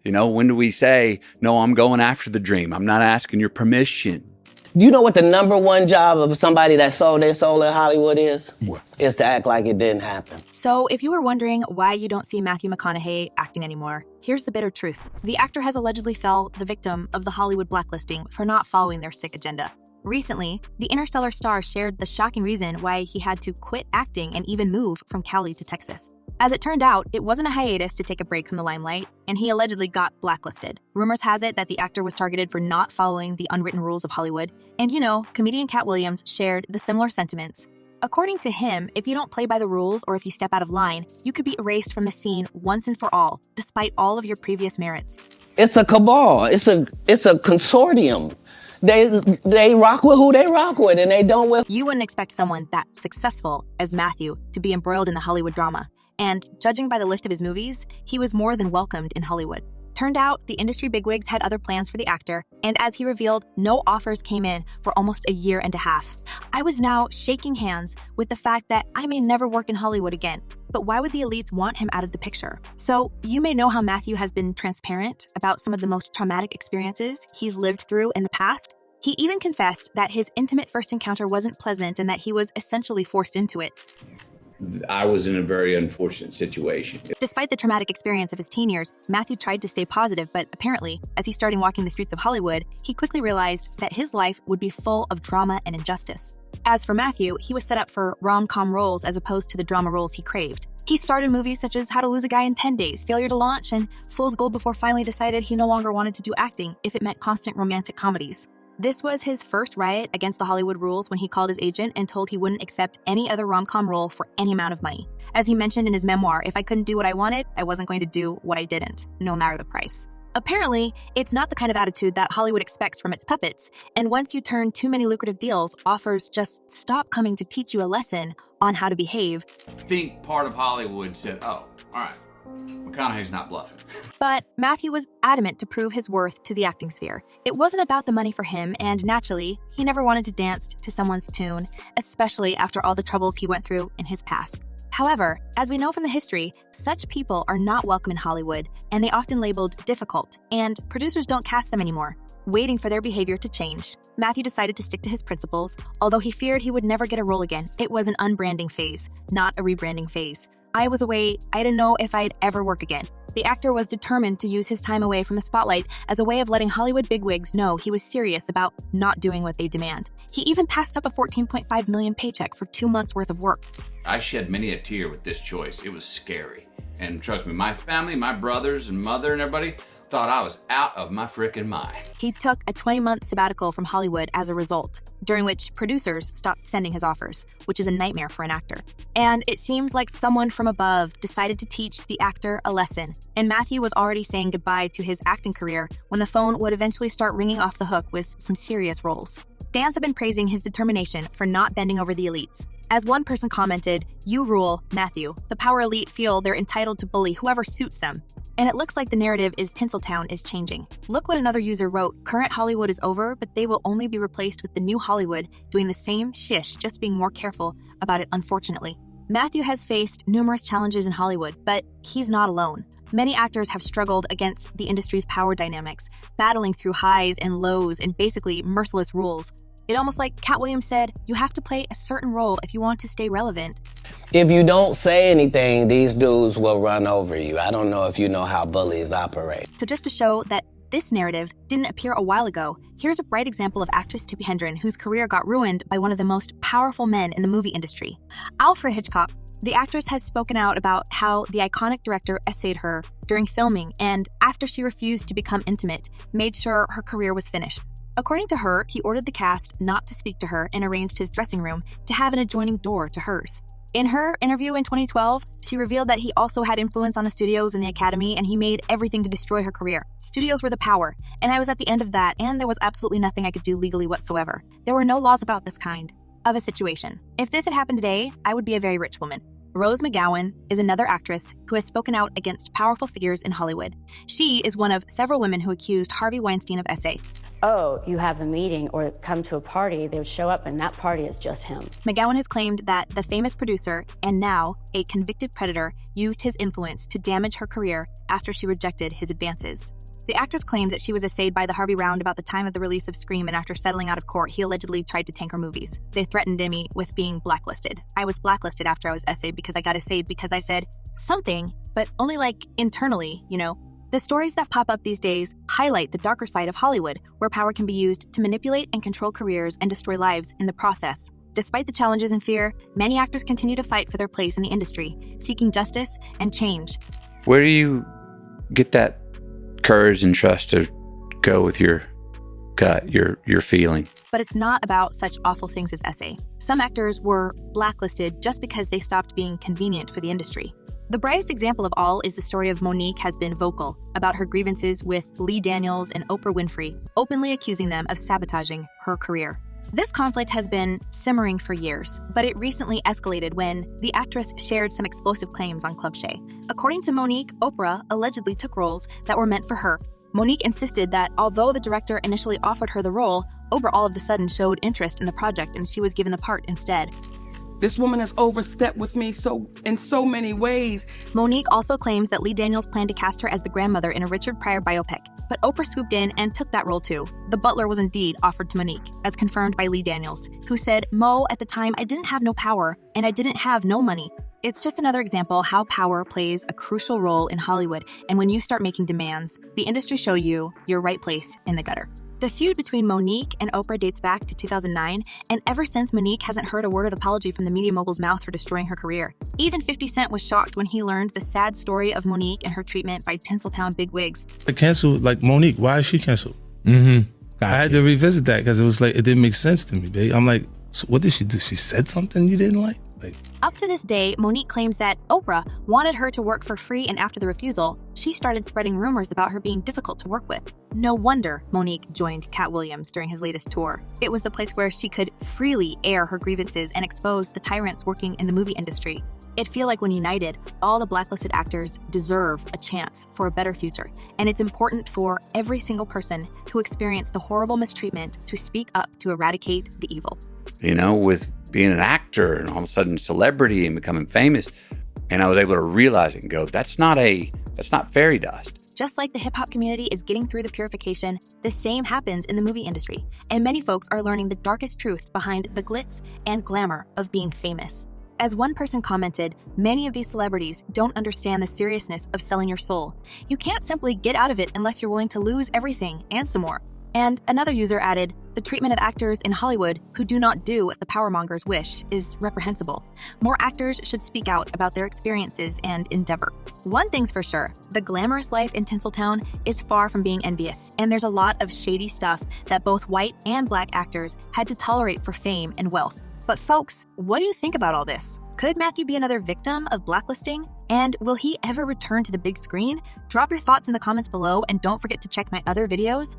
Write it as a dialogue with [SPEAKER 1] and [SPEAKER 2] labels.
[SPEAKER 1] You know, when do we say, no, I'm going after the dream. I'm not asking your permission.
[SPEAKER 2] You know what the number one job of somebody that sold their soul in Hollywood is?
[SPEAKER 3] What?
[SPEAKER 2] Is to act like it didn't happen.
[SPEAKER 4] So if you were wondering why you don't see Matthew McConaughey acting anymore, here's the bitter truth. The actor has allegedly fell the victim of the Hollywood blacklisting for not following their sick agenda. Recently, the Interstellar star shared the shocking reason why he had to quit acting and even move from Cali to Texas. As it turned out, it wasn't a hiatus to take a break from the limelight, and he allegedly got blacklisted. Rumors has it that the actor was targeted for not following the unwritten rules of Hollywood, and comedian Katt shared the similar sentiments. According to him, if you don't play by the rules or if you step out of line, you could be erased from the scene once and for all, despite all of your previous merits.
[SPEAKER 2] It's a cabal. It's a consortium. They rock with who they rock with, and they don't with.
[SPEAKER 4] You wouldn't expect someone that successful as Matthew to be embroiled in the Hollywood drama. And judging by the list of his movies, he was more than welcomed in Hollywood. Turned out, the industry bigwigs had other plans for the actor, and as he revealed, no offers came in for almost a year and a half. I was now shaking hands with the fact that I may never work in Hollywood again. But why would the elites want him out of the picture? So, you may know how Matthew has been transparent about some of the most traumatic experiences he's lived through in the past. He even confessed that his intimate first encounter wasn't pleasant and that he was essentially forced into it.
[SPEAKER 1] I was in a very unfortunate situation.
[SPEAKER 4] Despite the traumatic experience of his teen years, Matthew tried to stay positive, but apparently, as he started walking the streets of Hollywood, he quickly realized that his life would be full of drama and injustice. As for Matthew, he was set up for rom-com roles as opposed to the drama roles he craved. He starred in movies such as How to Lose a Guy in 10 Days, Failure to Launch, and Fool's Gold before finally decided he no longer wanted to do acting if it meant constant romantic comedies. This was his first riot against the Hollywood rules when he called his agent and told he wouldn't accept any other rom-com role for any amount of money. As he mentioned in his memoir, if I couldn't do what I wanted, I wasn't going to do what I didn't, no matter the price. Apparently, it's not the kind of attitude that Hollywood expects from its puppets, and once you turn too many lucrative deals, offers just stop coming to teach you a lesson on how to behave.
[SPEAKER 5] I think part of Hollywood said, oh, all right, McConaughey's not bluffing.
[SPEAKER 4] But Matthew was adamant to prove his worth to the acting sphere. It wasn't about the money for him, and naturally, he never wanted to dance to someone's tune, especially after all the troubles he went through in his past. However, as we know from the history, such people are not welcome in Hollywood, and they often labeled difficult, and producers don't cast them anymore, waiting for their behavior to change. Matthew decided to stick to his principles. Although he feared he would never get a role again, it was an unbranding phase, not a rebranding phase. I was away, I didn't know if I'd ever work again. The actor was determined to use his time away from the spotlight as a way of letting Hollywood bigwigs know he was serious about not doing what they demand. He even passed up a $14.5 million paycheck for 2 months' worth of work.
[SPEAKER 5] I shed many a tear with this choice. It was scary. And trust me, my family, my brothers and mother and everybody thought I was out of my frickin' mind.
[SPEAKER 4] He took a 20-month sabbatical from Hollywood as a result, during which producers stopped sending his offers, which is a nightmare for an actor. And it seems like someone from above decided to teach the actor a lesson, and Matthew was already saying goodbye to his acting career when the phone would eventually start ringing off the hook with some serious roles. Fans have been praising his determination for not bending over the elites. As one person commented, "You rule, Matthew. The power elite feel they're entitled to bully whoever suits them." And it looks like the narrative is Tinseltown is changing. Look what another user wrote, "Current Hollywood is over, but they will only be replaced with the new Hollywood doing the same shish, just being more careful about it, unfortunately." Matthew has faced numerous challenges in Hollywood, but he's not alone. Many actors have struggled against the industry's power dynamics, battling through highs and lows and basically merciless rules. It almost like Katt said, you have to play a certain role if you want to stay relevant.
[SPEAKER 2] If you don't say anything, these dudes will run over you. I don't know if you know how bullies operate.
[SPEAKER 4] So just to show that this narrative didn't appear a while ago, here's a bright example of actress Tippi Hedren, whose career got ruined by one of the most powerful men in the movie industry. Alfred Hitchcock. The actress has spoken out about how the iconic director essayed her during filming and, after she refused to become intimate, made sure her career was finished. According to her, he ordered the cast not to speak to her and arranged his dressing room to have an adjoining door to hers. In her interview in 2012, she revealed that he also had influence on the studios and the academy, and he made everything to destroy her career. Studios were the power, and I was at the end of that, and there was absolutely nothing I could do legally whatsoever. There were no laws about this kind of a situation. If this had happened today, I would be a very rich woman. Rose McGowan is another actress who has spoken out against powerful figures in Hollywood. She is one of several women who accused Harvey Weinstein of SA.
[SPEAKER 3] Oh, you have a meeting or come to a party, they would show up and that party is just him.
[SPEAKER 4] McGowan has claimed that the famous producer, and now a convicted predator, used his influence to damage her career after she rejected his advances. The actress claimed that she was essayed by the Harvey round about the time of the release of Scream, and after settling out of court, he allegedly tried to tank her movies. They threatened me with being blacklisted. I was blacklisted after I was essayed because I got essayed because I said something, but only like internally, you know. The stories that pop up these days highlight the darker side of Hollywood, where power can be used to manipulate and control careers and destroy lives in the process. Despite the challenges and fear, many actors continue to fight for their place in the industry, seeking justice and change.
[SPEAKER 1] Where do you get that courage and trust to go with your gut, your feeling?
[SPEAKER 4] But it's not about such awful things as SA. Some actors were blacklisted just because they stopped being convenient for the industry. The brightest example of all is the story of Monique has been vocal about her grievances with Lee Daniels and Oprah Winfrey, openly accusing them of sabotaging her career. This conflict has been simmering for years, but it recently escalated when the actress shared some explosive claims on Club Shay. According to Monique, Oprah allegedly took roles that were meant for her. Monique insisted that although the director initially offered her the role, Oprah all of a sudden showed interest in the project and she was given the part instead.
[SPEAKER 6] This woman has overstepped with me in so many ways.
[SPEAKER 4] Monique also claims that Lee Daniels planned to cast her as the grandmother in a Richard Pryor biopic, but Oprah swooped in and took that role too. The butler was indeed offered to Monique, as confirmed by Lee Daniels, who said, "Mo, at the time, I didn't have no power, and I didn't have no money." It's just another example how power plays a crucial role in Hollywood, and when you start making demands, the industry show you your right place in the gutter. The feud between Monique and Oprah dates back to 2009, and ever since, Monique hasn't heard a word of apology from the media mogul's mouth for destroying her career. Even 50 Cent was shocked when he learned the sad story of Monique and her treatment by Tinseltown bigwigs.
[SPEAKER 7] I canceled, like, Monique. Why is she canceled?
[SPEAKER 8] Gotcha.
[SPEAKER 7] I had to revisit that because it was like, it didn't make sense to me, babe. I'm like, so what did she do? She said something you didn't like?
[SPEAKER 4] Up to this day, Monique claims that Oprah wanted her to work for free, and after the refusal, she started spreading rumors about her being difficult to work with. No wonder Monique joined Katt Williams during his latest tour. It was the place where she could freely air her grievances and expose the tyrants working in the movie industry. It feels like when united, all the blacklisted actors deserve a chance for a better future, and it's important for every single person who experienced the horrible mistreatment to speak up to eradicate the evil.
[SPEAKER 1] You know, with being an actor and all of a sudden celebrity and becoming famous, and I was able to realize it and go, that's not fairy dust.
[SPEAKER 4] Just like the hip-hop community is getting through the purification, the same happens in the movie industry, and many folks are learning the darkest truth behind the glitz and glamour of being famous. As one person commented, many of these celebrities don't understand the seriousness of selling your soul. You can't simply get out of it unless you're willing to lose everything and some more. And another user added, the treatment of actors in Hollywood who do not do as the powermongers wish is reprehensible. More actors should speak out about their experiences and endeavor. One thing's for sure, the glamorous life in Tinseltown is far from being envious, and there's a lot of shady stuff that both white and black actors had to tolerate for fame and wealth. But folks, what do you think about all this? Could Matthew be another victim of blacklisting? And will he ever return to the big screen? Drop your thoughts in the comments below, and don't forget to check my other videos.